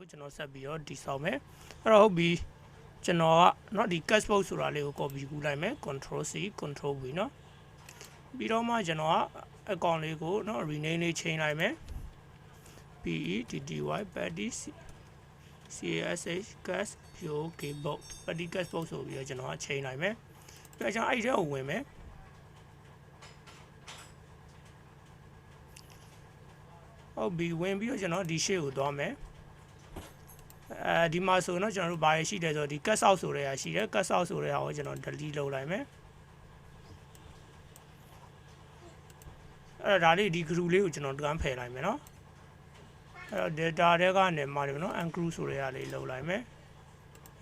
ကျွန်တော်ဆက်ပြီးတော့ဒီဆောင်မယ်အဲ့တော့ဟုတ်ပြီကျွန်တော်ကเนาะဒီ cache box ဆိုတာလေးကို copy ကူးလိုက်မယ် control C control V เนาะပြီးတော့မှကျွန်တော်က account လေးကိုเนาะ rename လေး change လိုက်မယ် PETTY petty CASH cache POK box petty cache box ဆိုပြီးတော့ကျွန်တော်က change လိုက်မယ်ပြီးတော့ကျွန်တော်အဲ့ဒီထဲကိုဝင်မယ်ဟုတ်ပြီဝင်ပြီးတော့ကျွန်တော်ဒီ sheet ကိုသွားမယ်ဒီမှာဆိုတော့ကျွန်တော်တို့ဘာရရှိတယ်ဆိုတော့ဒီ cut out ဆိုတဲ့ဟာရှိတယ် cut out ဆိုတဲ့ဟာကိုကျွန်တော် delete လုပ်လိုက်မယ်အဲ့ဒါလေးဒီ group လေးကိုကျွန်တော်တွန်းဖယ်လိုက်မယ်နော်အဲ့တော့ data တွေကနေမှာတယ်နော် uncrew ဆိုတဲ့ဟာလေးလုပ်လိုက်မယ်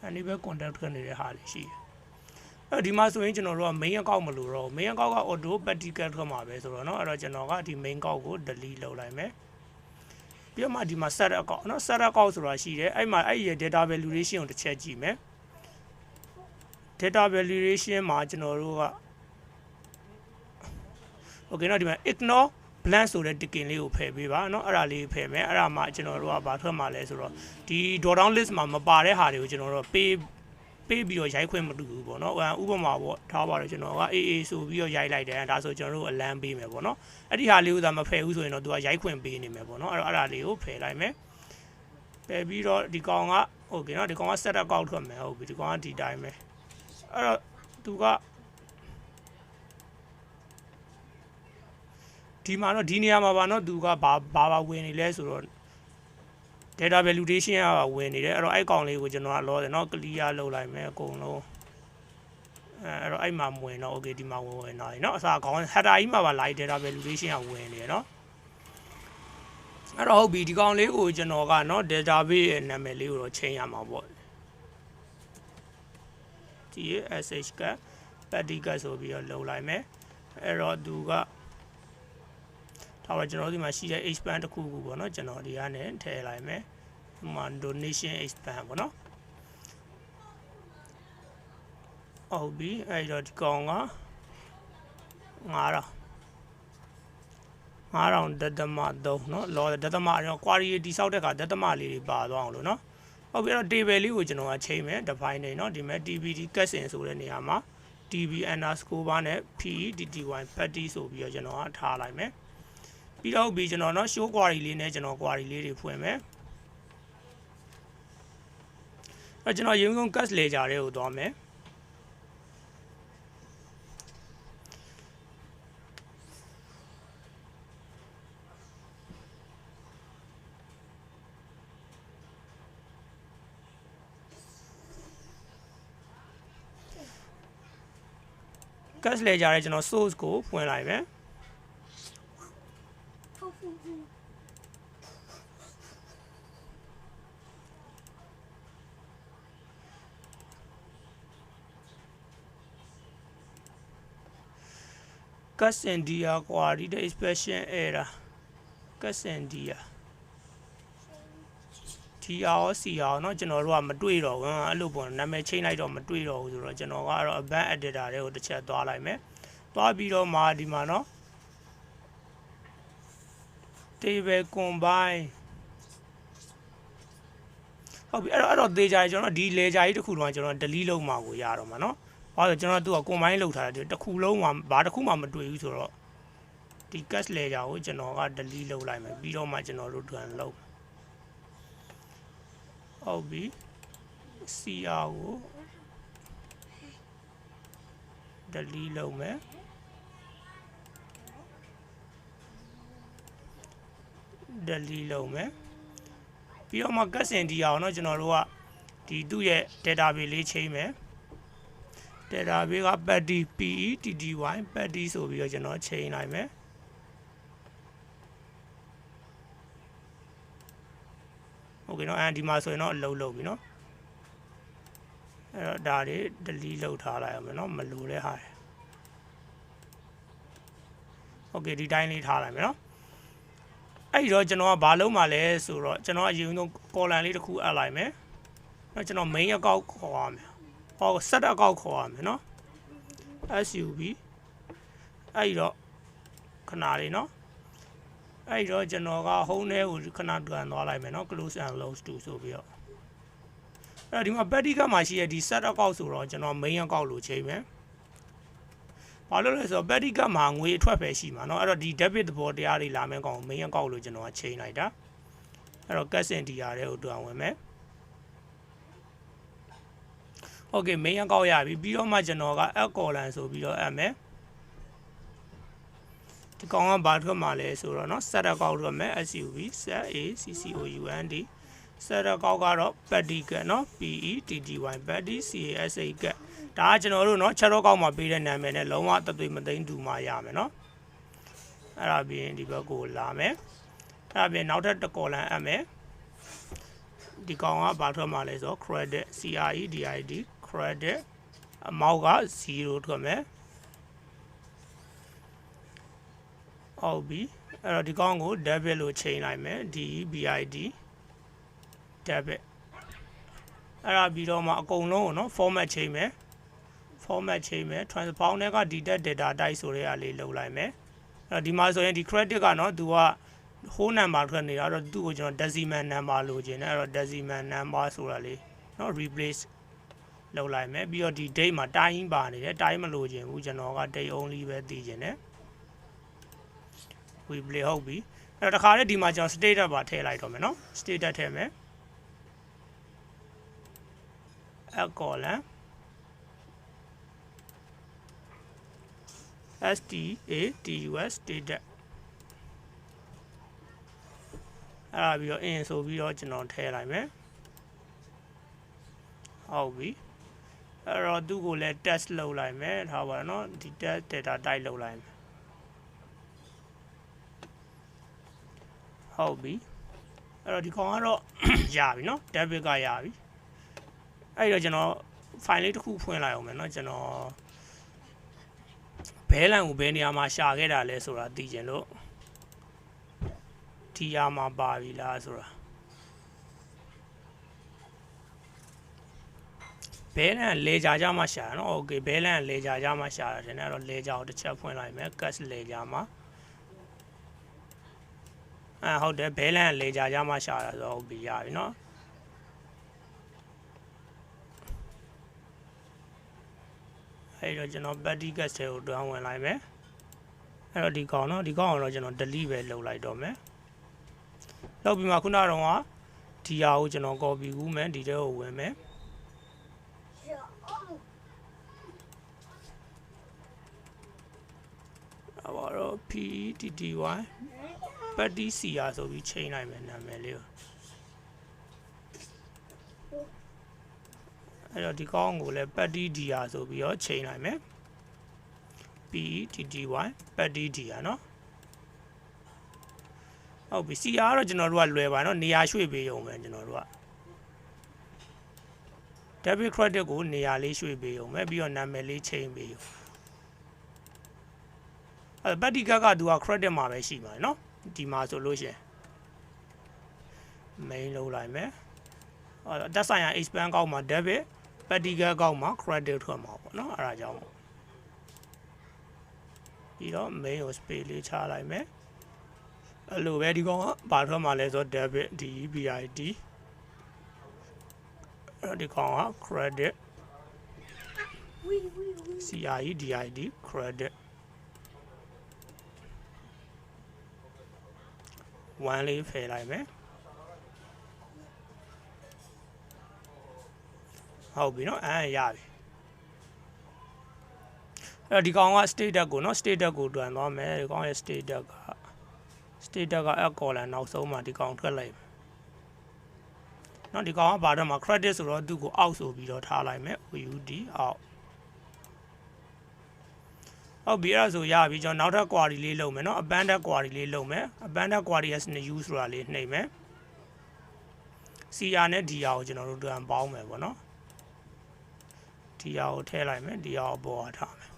အဲ့ဒီဘက် contact ခနေတဲ့ဟာလေးရှိတယ်အဲ့ဒီမှာဆိုရင်ကျွန်တော်တို့က main account မလို့တော့ main account က auto petty cat ခမှာပဲဆိုတော့နော်အဲ့တော့ကျွန်တော်ကဒီ main account ကို delete လုပ်လိုက်မယ်ပြီးတော့မှဒီမှာ set account เนาะ set account ဆိုတာရှိတယ်အဲ့မှာအဲ့ရဲ့ data valuation ကိုတစ်ချက်ကြည့်မယ် data valuation မှာကျွန်တော်တို့က okay เนาะဒီမှာ ignore blank ဆိုတဲ့ ticket လေးကိုဖယ်ပေးပါเนาะအဲ့ဒါလေးဖယ်မယ်အဲ့ဒါမှကျွန်တော်တို့ကဘာထွက်မှာလဲဆိုတော့ဒီ drop down list မှာမပါတဲ့ဟာတွေကိုကျွန်တော်တို့ပေးပြီးတော့ရိုက်ခွင့်မတူဘူးပေါ့เนาะဥပမာပေါ့ထားပါတော့ကျွန်တော်က AA ဆိုပြီးတော့ရိုက်လိုက်တယ်ဒါဆိုကျွန်တော်တို့အလန်းပေးမယ်ပေါ့เนาะအဲ့ဒီဟာလေးကိုသာမဖယ်ဘူးဆိုရင်တော့သူကရိုက်ခွင့်ပေးနေမယ်ပေါ့เนาะအဲ့ဒါလေးကိုဖယ်လိုက်မယ်ဖယ်ပြီးတော့ဒီကောင်က okay เนาะဒီကောင်က set up ကောက်ထွက်မယ်ဟုတ်ပြီဒီကောင်ကဒီတိုင်းပဲအဲ့တော့သူကဒီမှာတော့ဒီနေရာမှာပါเนาะသူကဘာဝင်နေလဲဆိုတော့ data validation ကဝင်နေတယ်အဲ့တော့အဲ့ကောင်လေးကိုကျွန်တော်ကလောတယ်เนาะ clear လုပ်လိုက်မယ်အကုန်လုံးအဲ့တော့အဲ့မှာမဝင်တော့ okay ဒီမှာဝင်တော့เนาะအစားကောင် header ကြီးမှာပါ live data validation ကဝင်နေတယ်เนาะအဲ့တော့ဟုတ်ပြီဒီကောင်လေးကိုကျွန်တော်ကเนาะ database ရဲ့နာမည်လေးကိုတော့ချိန်ရမှာပေါ့ဒီ sh က petty cat ဆိုပြီးတော့လုပ်လိုက်မယ်အဲ့တော့သူကဒါတော့ကျွန်တော်ဒီမှာရှိတဲ့ expand တစ်ခုခုပေါ့เนาะကျွန်တော်ဒီကနေထည့်လိုက်မယ်ဒီမှာ donation expand ပေါ့เนาะဟုတ်ပြီအဲ့တော့ဒီကောင်က9000ဒသမ3เนาะလောဒသမအဲ့တော့ query တိဆောက်တဲ့အခါဒသမလေးတွေပါသွားအောင်လို့เนาะဟုတ်ပြီအဲ့တော့ table လေးကိုကျွန်တော်ကချိန်မယ် define နေเนาะဒီမဲ့ tbd cache ဆိုတဲ့နေရာမှာ tb_bar နဲ့ petty petty ဆိုပြီးတော့ကျွန်တော်ကထားလိုက်မယ်ပြီးတော့ကျွန်တော်เนาะ show query လေးနဲ့ကျွန်တော် query လေးတွေဖွင့်မယ်အဲ့ကျွန်တော်ရုံးဆုံး cache ledger တွေကိုသွားမယ်cache ledger ရဲ့ကျွန်တော် source ကိုဖွင့်လိုက်မယ်Cassandia query the expression error Cassandia TRCR เนาะကျွန်တော်တို့ကမတွေ့တော့ဘူးအဲ့လိုပေါ့နာမည်ချိန်လိုက်တော့မတွေ့တော့ဘူးဆိုတော့ကျွန်တော်ကတော့ advanced editor တွေကိုတစ်ချက်သွားလိုက်မယ်သွားပြီးတော့မှဒီမှာเนาะ table combine ဟုတ်ပြီအဲ့တော့သေချာကျွန်တော်ဒီ ledger ကြီးတစ်ခုလုံးကကျွန်တော် delete လုပ်မှာကိုရတော့မှာเนาะဘာလို့ကျွန်တော်တို့က combine လုပ်ထားတယ်တစ်ခုလုံးမှာဘာတစ်ခုမှမတွေ့ဘူးဆိုတော့ဒီ cache ledger ကိုကျွန်တော်က delete လုပ်လိုက်မယ်ပြီးတော့မှကျွန်တော်တို့တွန်လုပ်ဟုတ်ပြီ CR ကို delete လုပ်မယ်delete လုပ်မယ်ပြီးတော့မှ Cassandia အောင်เนาะကျွန်တော်တို့ကဒီသူ့ရဲ့ database လေးချိန်မယ် database က petty petty petty ဆိုပြီးတော့ကျွန်တော်ချိန်လိုက်မယ်โอเคเนาะဒီမှာဆိုရင်တော့အလုပ်လုပ်ပြီเนาะအဲ့တော့ဒါတွေ delete လုပ်ထားလိုက်အောင်မယ်เนาะမလိုတဲ့ဟာโอเคဒီတိုင်းလေးထားလိုက်မယ်เนาะအဲ့တော့ကျွန်တော်ကဘာလုပ်မှာလဲဆိုတော့ကျွန်တော်အရင်ဆုံး column လေးတစ်ခုအပ်လိုက်မယ်เนาะကျွန်တော် main account ခေါ်ရမယ်ဟော set account ခေါ်ရမယ်เนาะ sub အဲ့တော့ခဏလေးเนาะ အဲ့တော့ကျွန်တော်က home ထဲကိုခဏပြန်သွားလိုက်မယ်နော် close and close to ဆိုပြီးတော့အဲ့ဒီမှာ petty ကမှရှိရဒီ set account ဆိုတော့ကျွန်တော် main account လို့ချိန်မယ်ဘာလို့လဲဆိုတော့ petty ကမှငွေအထွက်ပဲရှိမှာเนาะအဲ့တော့ဒီ debit သဘောတရားတွေလာမယ့်ကောင် main account လို့ကျွန်တော်ကချိန်လိုက်တာအဲ့တော့ cash in DR တွေကိုတွန်းဝင်မယ် Okay main account ရပြီပြီးတော့မှကျွန်တော်က add column ဆိုပြီးတော့အပ်မယ်ဒီကောင်ကဘာထွက်မှာလဲဆိုတော့เนาะ set account ထွက်မယ် SUV set A CCOUND set account ကတော့ petty ကเนาะ PETTY petty CASA ကဒါကကျွန်တော်တို့เนาะချက်တော့ကောက်မှာပေးတဲ့နာမည်နဲ့လုံးဝတသွေးမသိမ်းတူမှရမယ်เนาะအဲ့ဒါပြီးရင်ဒီဘက်ကိုလာမယ်အဲ့ဒါပြီးနောက်ထပ်တစ် column အပ်မယ်ဒီကောင်ကဘာထွက်မှာလဲဆိုတော့ credit CREDID credit amount က0ထွက်မယ်ဟုတ်ပြီအဲ့တော့ဒီကောင်ကို debit လို့ချိန်လိုက်မယ် DEBIT debit အဲ့ဒါပြီးတော့မှအကုန်လုံးကိုเนาะ format ချိန်မယ် format ချိန်မယ် transform နဲ့က detail data type ဆိုတဲ့အလေးလုပ်လိုက်မယ်အဲ့တော့ဒီမှာဆိုရင်ဒီ credit ကเนาะသူက whole number ထွက်နေတာအဲ့တော့သူ့ကိုကျွန်တော် decimal number လိုချင်တယ်အဲ့တော့ decimal number ဆိုတာလေးเนาะ replace လုပ်လိုက်မယ်ပြီးတော့ဒီ date မှာ time ပါနေတယ် time မလိုချင်ဘူးကျွန်တော်က date only ပဲသိချင်တယ် replay ဟုတ်ပြီအဲ့တော့တခါလေဒီမှာကျွန်တော် status ပါထည့်လိုက်တော့မယ်เนาะ status ထည့်မယ် add column STATUS status အဲ့ဒါပြီးတော့ in ဆိုပြီးတော့ကျွန်တော်ထည့်လိုက်မယ်ဟုတ်ပြီအဲ့တော့သူ့ကိုလည်း test လုပ်လိုက်မယ်ထားပါတော့เนาะဒီ test data type လုပ်လိုက်မယ်ဟုတ်ပြီအဲ့တော့ဒီကောင်ကတော့ ရပြီเนาะ debit ကရပြီအဲ့တော့ကျွန်တော် file လေးတစ်ခုဖွင့်လိုက်အောင်မယ်เนาะကျွန်တော်ဘဲလန်ကိုဘယ်နေရာမှာရှာခဲ့တာလဲဆိုတာသိချင်လို့ဒီရမှာပါပြီလားဆိုတာဘဲလန်လေကြာကြမှာရှာနော်โอเคဘဲလန်လေကြာကြမှာရှာတယ်အဲ့တော့လေကြာကိုတစ်ချက်ဖွင့်လိုက်မယ် cash လေကြာမှာဟုတ်တယ်ဘဲလန်လေကြာကြမှာရှာတာဆိုဟုတ်ပြီရပြီနော်အဲ့တော့ကျွန်တော် petty cash ကိုတွန်းဝင်လိုက်မယ်အဲ့တော့ဒီကောင်နော်ဒီကောင်ကတော့ကျွန်တော် delete ပဲလုပ်လိုက်တော့မယ်နောက်ပြီးမှခုနကတော့ဒီဟာကိုကျွန်တော် copy ကူးမယ်ဒီထဲကိုဝင်မယ်အဲ့တော့ PETTY petty CR ဆိုပြီးချိန်လိုက်မယ်နာမည်လေးကိုအဲ့တော့ဒီကောင်ကိုလည်း petty DR ဆိုပြီးတော့ချိန်လိုက်မယ် PETTY petty DR เนาะဟုတ်ပြီ CR ကတော့ကျွန်တော်တို့ကလွယ်ပါเนาะနေရာရွှေ့ပေးရုံပဲကျွန်တော်တို့က debit credit ကိုနေရာလေးရွှေ့ပေးရုံပဲပြီးတော့နာမည်လေးချိန်ပေးရုံအဲ့ petty ကသူက credit မှာပဲရှိမှာเนาะဒီမှာဆိုလို့ရှိရင် main လုပ်လိုက်မယ်အဲ့တော့တက်ဆိုင်ရာ expand ကောက်မှာ debit petty ကောက်မှာ credit ထွက်မှာပေါ့เนาะအဲ့ဒါကြောင့်ပြီးတော့ main ကို space လေးချလိုက်မယ်အဲ့လိုပဲဒီကောင်ကဘာထွက်မှာလဲဆိုတော့ debit DEBIT အဲ့ဒီကောင်က credit CREDID credit 1လေးဖယ်လိုက်မယ်ဟုတ်ပြီเนาะရပြီအဲ့တော့ဒီကောင်က status ကိုเนาะ status ကိုတွန်သွားမယ်ဒီကောင်ရဲ့ status က add column နောက်ဆုံးမှာဒီကောင်ထွက်လိုက်မယ်เนาะဒီကောင်ကဘာတော့မှာ credit ဆိုတော့သူ့ကိုအောက်ဆိုပြီးတော့ထားလိုက်မယ် OUD အောက်ဟုတ်ပြီအဲ့ဒါဆိုရပြီကျွန်တော်နောက်ထပ် query လေးလုပ်မယ်เนาะ abandoned query လေးလုပ်မယ် abandoned query as new ဆိုတာလေးနှိပ်မယ် CR နဲ့ DR ကိုကျွန်တော်တို့တွန်ပေါင်းမယ်ပေါ့เนาะ DR ကိုထည့်လိုက်မယ် DR ကိုပေါ်ထားမယ်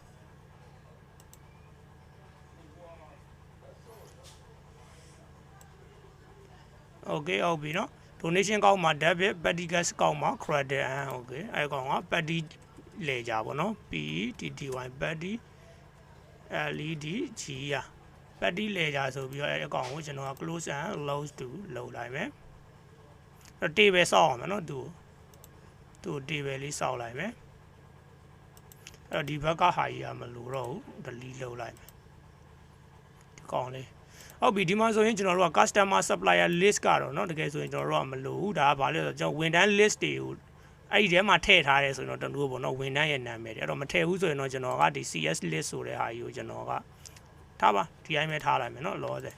โอเคဟုတ်ပြီเนาะ donation ကောက်မှာ debit petty cash ကောက်မှာ credit โอเคအဲ့ကောင်က petty လေကြပါเนาะ PETTY petty LED G petty ledger ဆိုပြီးတော့အဲ့အကောင်ကိုကျွန်တော်က close and close to လုပ်လိုက်မယ်အဲ့ table စောက်အောင်မယ်နော်သူ့ table လေးစောက်လိုက်မယ်အဲ့တော့ဒီဘက်ကဟာကြီးကမလို့တော့ဘူး delete လုပ်လိုက်မယ်ဒီကောင်လေးဟုတ်ပြီဒီမှာဆိုရင်ကျွန်တော်တို့က customer supplier list ကတော့เนาะတကယ်ဆိုရင်ကျွန်တော်တို့ကမလို့ဘူးဒါကဘာလဲဆိုတော့ကျွန်တော်ဝန်ထမ်း list တွေကိုအဲ့ဒီထဲမှာထည့်ထားတယ်ဆိုရင်တော့တမျိုးပေါ့เนาะဝန်ထမ်းရဲ့နာမည်တွေအဲ့တော့မထည့်ဘူးဆိုရင်တော့ကျွန်တော်ကဒီ CS list ဆိုတဲ့ဟာကြီးကိုကျွန်တော်ကထားပါဒီအိမ်ပဲထားလိုက်မယ်เนาะလောဆယ်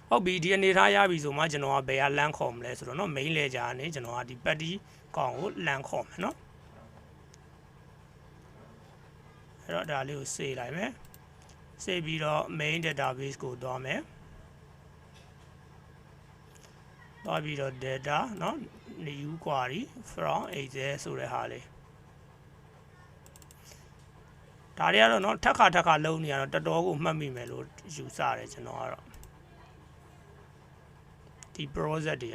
ဟုတ်ပြီဒီအနေထားရပြီဆိုမှကျွန်တော်ကဘယ်ကလမ်းခေါ်မလဲဆိုတော့เนาะ main ledger ကနေကျွန်တော်ကဒီ petty ကောင်ကိုလမ်းခေါ်မယ်เนาะအဲ့တော့ဒါလေးကို save လိုက်မယ်save ပြီးတော့ main database ကိုသွားမယ်သွားပြီးတော့ data เนาะ new query from excel ဆိုတဲ့ဟာလေးဒါတွေကတော့เนาะထက်ခါလုံးနေရတော့တော်တော်ကိုမှတ်မိမယ်လို့ယူဆတယ်ကျွန်တော်ကတော့ဒီ project တွေ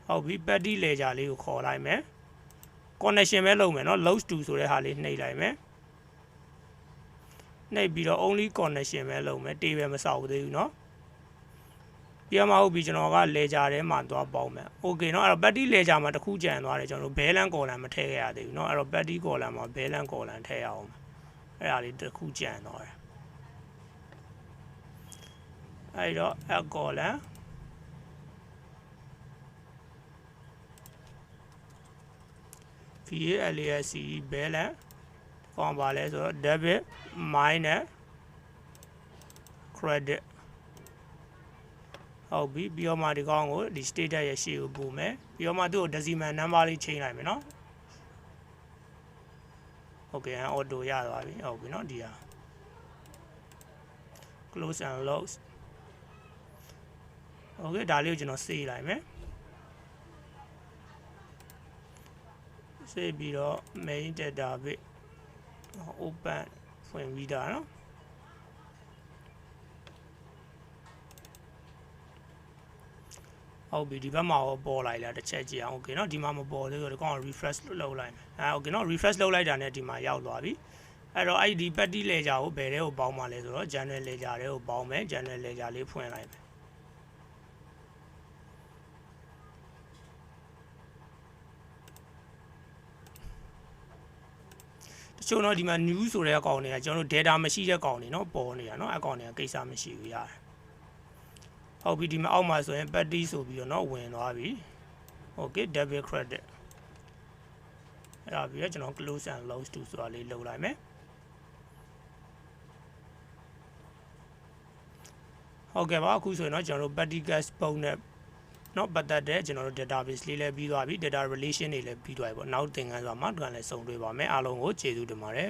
ဟုတ်ပြီ petty ledger လေးကိုခေါ်လိုက်မယ် connection ပဲလုပ်မယ်เนาะ load to ဆိုတဲ့ဟာလေးနှိပ်လိုက်မယ်နှိပ်ပြီးတော့ only connection ပဲလုပ်မယ် table မဆောက်သေးဘူးเนาะပြန်မဟုတ်ပြီကျွန်တော်က ledger ထဲမှာသွားပေါင်းမယ် okay เนาะအဲ့တော့ petty ledger မှာတစ်ခုကြံသွားတယ်ကျွန်တော်တို့ balance column မထည့်ခဲ့ရသေးဘူးเนาะအဲ့တော့ petty column မှာ balance column ထည့်ရအောင်အဲ့ဒါလေးတစ်ခုကြံသွားတယ်အဲ့တော့ add column VALASC balance ကောင်းပါလဲဆိုတော့ debit minus credit ဟုတ်ပြီပြီးတော့မှဒီကောင်ကိုဒီ status ရဲ့ရှေ့ကိုပို့မယ်ပြီးတော့မှသူ့ကို decimal number လေးချိန်လိုက်မယ်နော် okay auto ရသွားပြီဟုတ်ပြီနော်ဒီဟာ close and close okay ဒါလေးကိုကျွန်တော် save လိုက်မယ် save ပြီးတော့ main database open ဖွင့်ပြီးတာနော်ဟုတ်ပြီဒီဘက်မှာပေါ်လိုက်လားတစ်ချက်ကြည့်အောင် okay เนาะဒီမှာမပေါ်သေးဘူးဒီကောင် refresh လုပ်လိုက်မယ်okay เนาะ refresh လုပ်လိုက်တာနဲ့ဒီမှာရောက်သွားပြီအဲ့တော့အဲ့ဒီ petty ledger ကိုဘယ်ထဲကိုပေါင်းမှာလဲဆိုတော့ general ledger ထဲကိုပေါင်းမယ် general ledger လေးဖွင့်လိုက်မယ်တချို့တော့ဒီမှာ new ဆိုတဲ့အကောင်တွေကကျွန်တော်တို့ data မရှိတဲ့ကောင်တွေเนาะပေါ်နေတာเนาะအကောင်တွေကကိစ္စမရှိဘူးရတယ်ဟုတ်ပြီဒီမှာအောက်မှာဆိုရင် petty ဆိုပြီးတော့เนาะဝင်သွားပြီ okay debit credit အဲ့ဒါပြီးတော့ကျွန်တော် close and close to ဆိုတာလေးလုပ်လိုက်မယ်ဟုတ်ကဲ့ပါအခုဆိုရင်เนาะကျွန်တော်တို့ petty cash ပုံနဲ့เนาะပတ်သက်တဲ့ကျွန်တော်တို့ database လေးလည်းပြီးသွားပြီ data relation တွေလည်းပြီးသွားပြီပေါ့နောက်သင်ခန်းစာမှာဒီကလည်းစုံတွေ့ပါမယ်အားလုံးကိုကျေးဇူးတင်ပါတယ်